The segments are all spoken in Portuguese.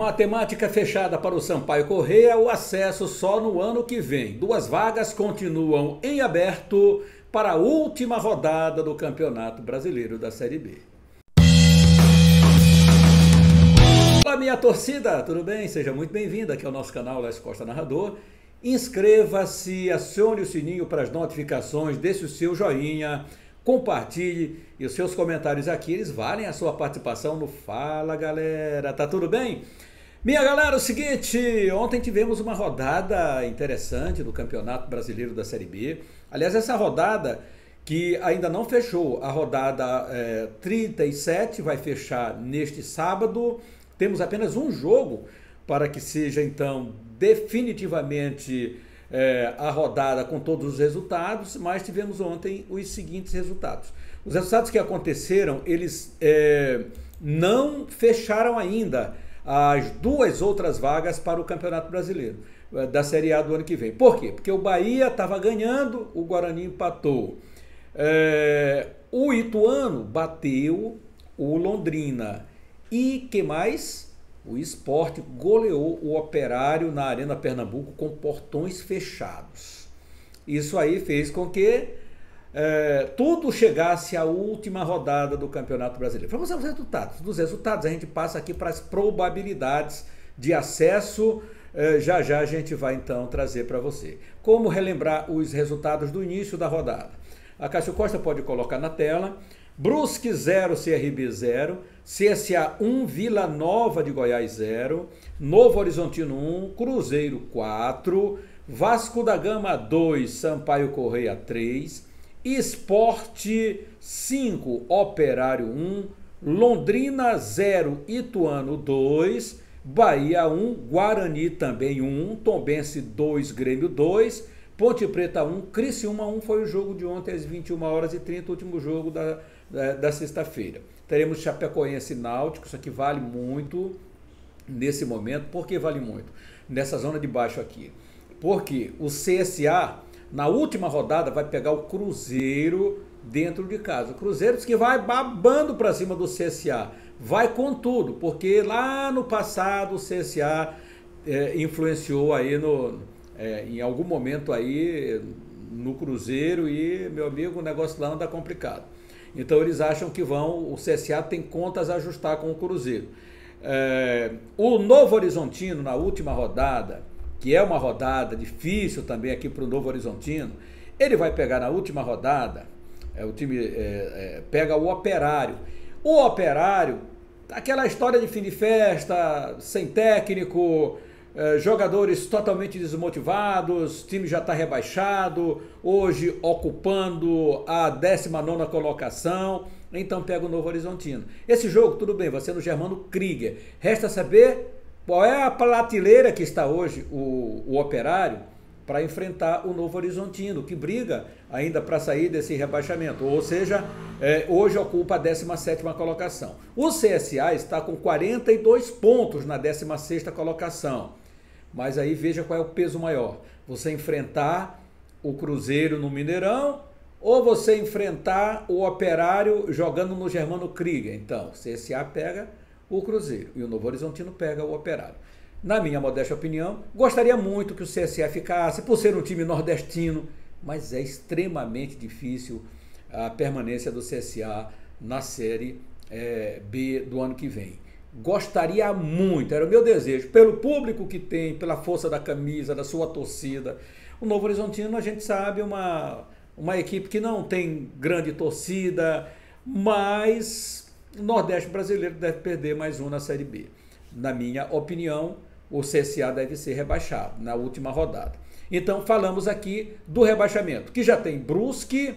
Matemática fechada para o Sampaio Corrêa, o acesso só no ano que vem. Duas vagas continuam em aberto para a última rodada do Campeonato Brasileiro da Série B. Olá, minha torcida, tudo bem? Seja muito bem-vindo aqui ao nosso canal Lécio Costa Narrador. Inscreva-se, acione o sininho para as notificações, deixe o seu joinha, compartilhe e os seus comentários aqui, eles valem a sua participação no Fala Galera, tá tudo bem? Minha galera, é o seguinte, ontem tivemos uma rodada interessante do Campeonato Brasileiro da Série B. Aliás, essa rodada que ainda não fechou, a rodada 37 vai fechar neste sábado. Temos apenas um jogo para que seja então definitivamente a rodada com todos os resultados, mas tivemos ontem os seguintes resultados. Os resultados que aconteceram, eles não fecharam ainda as duas outras vagas para o Campeonato Brasileiro da Série A do ano que vem. Por quê? Porque o Bahia estava ganhando, o Guarani empatou. O Ituano bateu o Londrina. E que mais? O Sport goleou o Operário na Arena Pernambuco com portões fechados. Isso aí fez com que tudo chegasse à última rodada do Campeonato Brasileiro. Vamos aos resultados. Dos resultados a gente passa aqui para as probabilidades de acesso. Já já a gente vai então trazer para você. Como relembrar os resultados do início da rodada? A Cássio Costa pode colocar na tela. Brusque 0, CRB 0, CSA 1, Vila Nova de Goiás 0, Novo Horizontino 1, Cruzeiro 4, Vasco da Gama 2, Sampaio Corrêa 3, Sport 5, Operário 1, Londrina 0, Ituano 2, Bahia 1, Guarani também 1, Tombense 2, Grêmio 2, Ponte Preta 1, Criciúma 1 foi o jogo de ontem às 21h30, último jogo da sexta-feira. Teremos Chapecoense e Náutico, isso aqui vale muito nesse momento. Por que vale muito? Nessa zona de baixo aqui. Porque o CSA, na última rodada, vai pegar o Cruzeiro dentro de casa. O Cruzeiro diz que vai babando para cima do CSA. Vai com tudo, porque lá no passado o CSA influenciou aí em algum momento aí no Cruzeiro e, meu amigo, o negócio lá anda complicado. Então eles acham que o CSA tem contas a ajustar com o Cruzeiro. O Novo Horizontino, na última rodada, que é uma rodada difícil também aqui para o Novo Horizontino, ele vai pegar na última rodada, o time pega o Operário. O Operário, aquela história de fim de festa, sem técnico, jogadores totalmente desmotivados, o time já está rebaixado, hoje ocupando a 19ª colocação, então pega o Novo Horizontino. Esse jogo, tudo bem, vai ser no Germano Krieger. Resta saber qual é a prateleira que está hoje o Operário para enfrentar o Novo Horizontino, que briga ainda para sair desse rebaixamento, ou seja, hoje ocupa a 17ª colocação. O CSA está com 42 pontos na 16ª colocação. Mas aí veja qual é o peso maior. Você enfrentar o Cruzeiro no Mineirão ou você enfrentar o Operário jogando no Germano Krieger. Então, o CSA pega o Cruzeiro e o Novo Horizontino pega o Operário. Na minha modesta opinião, gostaria muito que o CSA ficasse, por ser um time nordestino, mas é extremamente difícil a permanência do CSA na Série B do ano que vem. Gostaria muito, era o meu desejo, pelo público que tem, pela força da camisa, da sua torcida. O Novo Horizontino, a gente sabe, uma equipe que não tem grande torcida, mas o Nordeste brasileiro deve perder mais um na Série B. Na minha opinião, o CSA deve ser rebaixado na última rodada. Então, falamos aqui do rebaixamento, que já tem Brusque,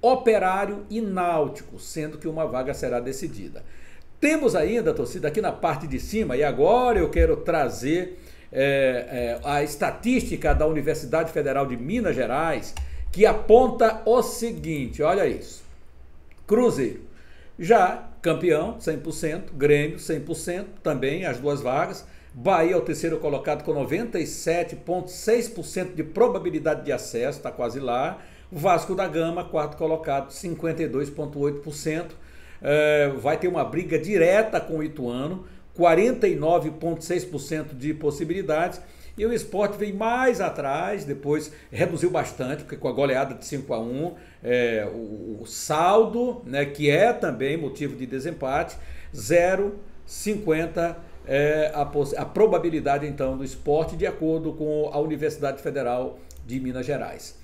Operário e Náutico, sendo que uma vaga será decidida. Temos ainda, torcida, aqui na parte de cima, e agora eu quero trazer a estatística da Universidade Federal de Minas Gerais, que aponta o seguinte, olha isso. Cruzeiro, já campeão, 100%, Grêmio, 100%, também as duas vagas. Bahia é o terceiro colocado com 97,6% de probabilidade de acesso, está quase lá. Vasco da Gama, quarto colocado, 52,8%. Vai ter uma briga direta com o Ituano. 49,6% de possibilidades. E o Sport vem mais atrás, depois reduziu bastante, porque com a goleada de 5-1, o saldo, né, que é também motivo de desempate, 0,50 a probabilidade então do Sport, de acordo com a Universidade Federal de Minas Gerais.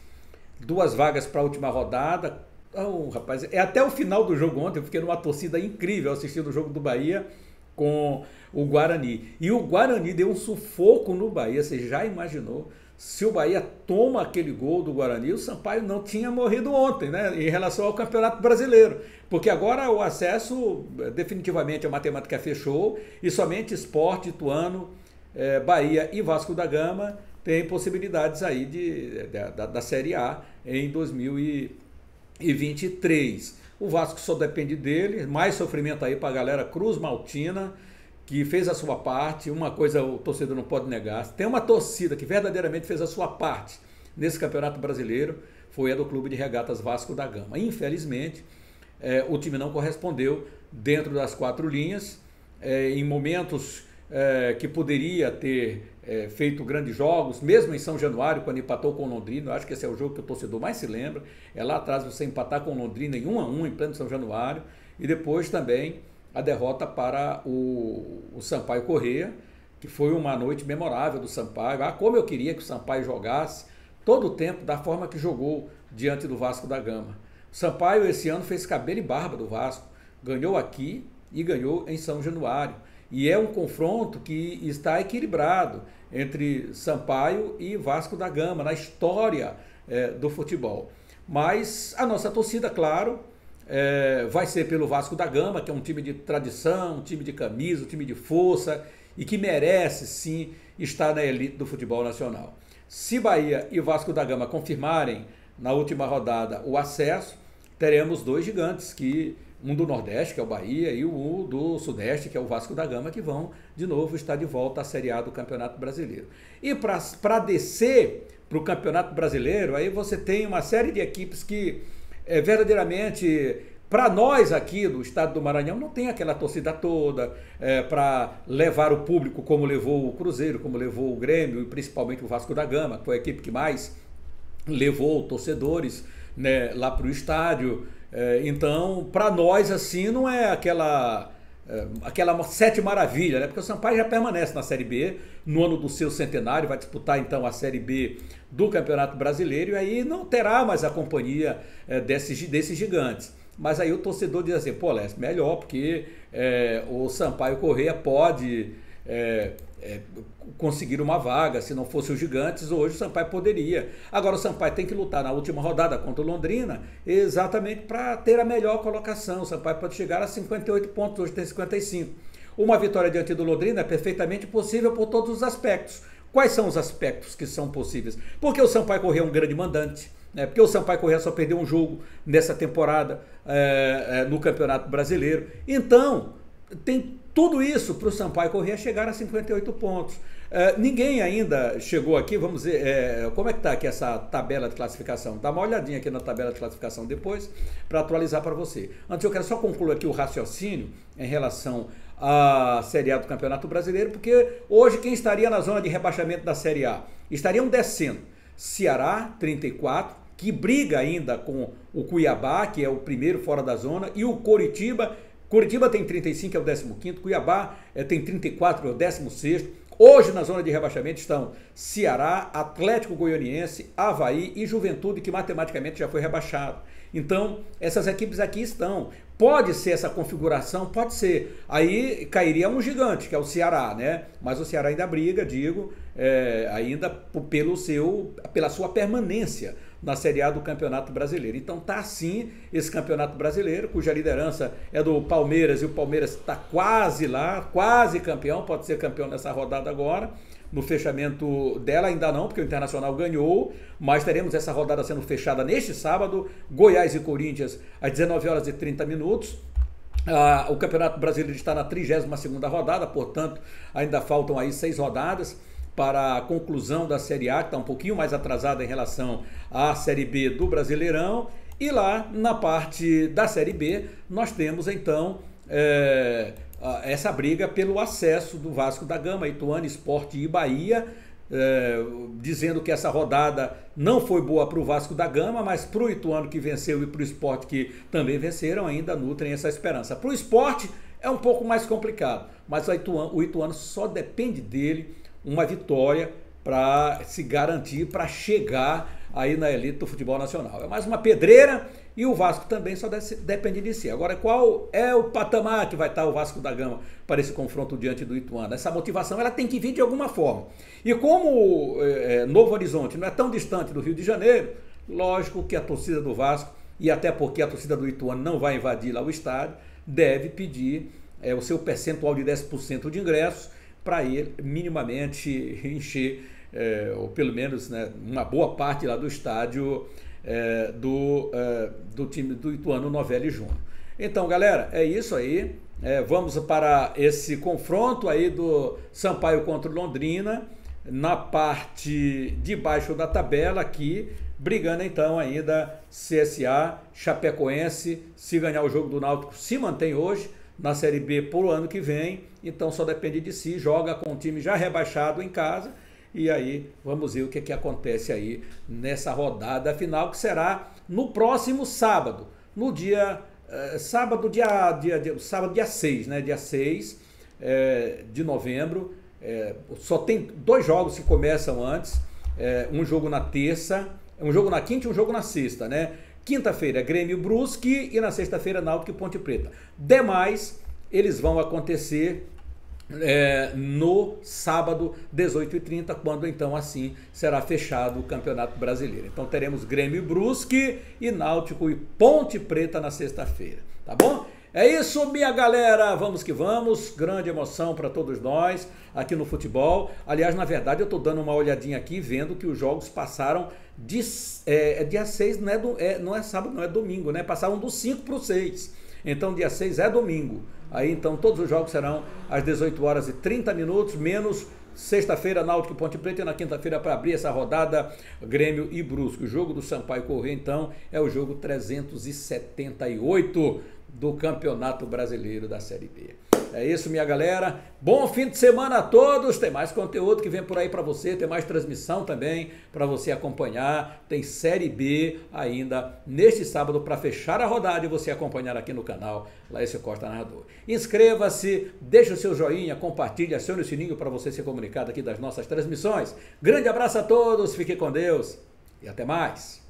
2 vagas para a última rodada. Oh, rapaz, até o final do jogo ontem eu fiquei numa torcida incrível assistindo o jogo do Bahia com o Guarani. E o Guarani deu um sufoco no Bahia. Você já imaginou? Se o Bahia toma aquele gol do Guarani, o Sampaio não tinha morrido ontem, né? Em relação ao Campeonato Brasileiro. Porque agora o acesso, definitivamente a matemática fechou e somente Sport, Ituano, Bahia e Vasco da Gama têm possibilidades aí da Série A em 2023. O Vasco só depende dele, mais sofrimento aí para a galera Cruz Maltina, que fez a sua parte. Uma coisa o torcedor não pode negar: tem uma torcida que verdadeiramente fez a sua parte nesse Campeonato Brasileiro, foi a do Clube de Regatas Vasco da Gama. Infelizmente, o time não correspondeu dentro das 4 linhas, em momentos que poderia ter feito grandes jogos, mesmo em São Januário, quando empatou com o Londrina. Eu acho que esse é o jogo que o torcedor mais se lembra, lá atrás você empatar com o Londrina em 1-1 em pleno São Januário, e depois também a derrota para o Sampaio Corrêa, que foi uma noite memorável do Sampaio. Como eu queria que o Sampaio jogasse todo o tempo da forma que jogou diante do Vasco da Gama. O Sampaio esse ano fez cabelo e barba do Vasco, ganhou aqui e ganhou em São Januário. E é um confronto que está equilibrado entre Sampaio e Vasco da Gama na história do futebol. Mas a nossa torcida, claro, vai ser pelo Vasco da Gama, que é um time de tradição, um time de camisa, um time de força e que merece sim estar na elite do futebol nacional. Se Bahia e Vasco da Gama confirmarem na última rodada o acesso, teremos 2 gigantes, um do Nordeste, que é o Bahia, e o do Sudeste, que é o Vasco da Gama, que vão de novo estar de volta à Série A do Campeonato Brasileiro. E para descer para o Campeonato Brasileiro, aí você tem uma série de equipes que verdadeiramente, para nós aqui do estado do Maranhão, não tem aquela torcida toda para levar o público como levou o Cruzeiro, como levou o Grêmio e principalmente o Vasco da Gama, que foi a equipe que mais levou torcedores, né, lá para o estádio. Então, para nós, assim, não é aquela 7 maravilha, né? Porque o Sampaio já permanece na Série B, no ano do seu centenário, vai disputar então a Série B do Campeonato Brasileiro, e aí não terá mais a companhia desses gigantes. Mas aí o torcedor diz assim: pô, Lécio, melhor, porque o Sampaio Corrêa pode conseguir uma vaga. Se não fosse os gigantes, hoje o Sampaio poderia. Agora o Sampaio tem que lutar na última rodada contra o Londrina exatamente para ter a melhor colocação. O Sampaio pode chegar a 58 pontos, hoje tem 55. Uma vitória diante do Londrina é perfeitamente possível por todos os aspectos. Quais são os aspectos que são possíveis? Porque o Sampaio Corrêa é um grande mandante, porque o Sampaio Corrêa só perdeu um jogo nessa temporada no Campeonato Brasileiro. Então, tem tudo isso para o Sampaio Corrêa chegar a 58 pontos. Ninguém ainda chegou aqui, vamos ver, como é que está aqui essa tabela de classificação? Dá uma olhadinha aqui na tabela de classificação depois, para atualizar para você. Antes eu quero só concluir aqui o raciocínio em relação à Série A do Campeonato Brasileiro, porque hoje quem estaria na zona de rebaixamento da Série A? Estariam descendo Ceará, 34, que briga ainda com o Cuiabá, que é o primeiro fora da zona, e o Coritiba. Curitiba tem 35, é o 15º, Cuiabá tem 34, é o 16º. Hoje na zona de rebaixamento estão Ceará, Atlético Goianiense, Avaí e Juventude, que matematicamente já foi rebaixado. Então, essas equipes aqui estão. Pode ser essa configuração? Pode ser. Aí cairia um gigante, que é o Ceará, né? Mas o Ceará ainda briga, ainda pela sua permanência na Série A do Campeonato Brasileiro. Então tá assim esse Campeonato Brasileiro, cuja liderança é do Palmeiras, e o Palmeiras está quase lá, quase campeão, pode ser campeão nessa rodada agora. No fechamento dela ainda não, porque o Internacional ganhou, mas teremos essa rodada sendo fechada neste sábado, Goiás e Corinthians às 19h30. O Campeonato Brasileiro está na 32ª rodada, portanto ainda faltam aí 6 rodadas para a conclusão da Série A, que está um pouquinho mais atrasada em relação à Série B do Brasileirão. E lá na parte da Série B nós temos então essa briga pelo acesso do Vasco da Gama, Ituano, Sport e Bahia, dizendo que essa rodada não foi boa para o Vasco da Gama, mas para o Ituano que venceu e para o Sport que também venceram, ainda nutrem essa esperança. Para o Sport é um pouco mais complicado, mas o Ituano só depende dele uma vitória para se garantir, para chegar aí na elite do futebol nacional. É mais uma pedreira e o Vasco também só depende de si. Agora, qual é o patamar que vai estar o Vasco da Gama para esse confronto diante do Ituano? Essa motivação ela tem que vir de alguma forma. E como Novo Horizonte não é tão distante do Rio de Janeiro, lógico que a torcida do Vasco, e até porque a torcida do Ituano não vai invadir lá o estádio, deve pedir o seu percentual de 10% de ingressos para ir minimamente encher, ou pelo menos, né, uma boa parte lá do estádio do time do Ituano Novelli Júnior. Então, galera, é isso aí. Vamos para esse confronto aí do Sampaio contra o Londrina, na parte de baixo da tabela aqui, brigando então ainda CSA, Chapecoense. Se ganhar o jogo do Náutico, se mantém hoje na Série B para o ano que vem, então só depende de si, joga com o time já rebaixado em casa, e aí vamos ver o que acontece aí nessa rodada final, que será no próximo sábado, no dia sábado dia 6, né? Dia 6 de novembro. Só tem 2 jogos que começam antes, um jogo na terça, um jogo na quinta e um jogo na sexta, né? Quinta-feira, Grêmio e Brusque, e na sexta-feira, Náutico e Ponte Preta. Demais, eles vão acontecer no sábado, 18h30, quando então assim será fechado o Campeonato Brasileiro. Então teremos Grêmio e Brusque e Náutico e Ponte Preta na sexta-feira, tá bom? É isso, minha galera, vamos que vamos, grande emoção para todos nós aqui no futebol. Aliás, na verdade, eu estou dando uma olhadinha aqui, vendo que os jogos passaram dia 6, não é sábado, não é domingo, né? Passaram do 5 para o 6, então dia 6 é domingo. Aí então todos os jogos serão às 18h30, menos sexta-feira, Náutico e Ponte Preta, e na quinta-feira, para abrir essa rodada, Grêmio e Brusque. O jogo do Sampaio Corrêa, então, é o jogo 378 do Campeonato Brasileiro da Série B. É isso, minha galera. Bom fim de semana a todos. Tem mais conteúdo que vem por aí para você. Tem mais transmissão também para você acompanhar. Tem Série B ainda neste sábado para fechar a rodada e você acompanhar aqui no canal Laércio Costa Narrador. Inscreva-se, deixe o seu joinha, compartilhe, acione o sininho para você ser comunicado aqui das nossas transmissões. Grande abraço a todos. Fique com Deus e até mais.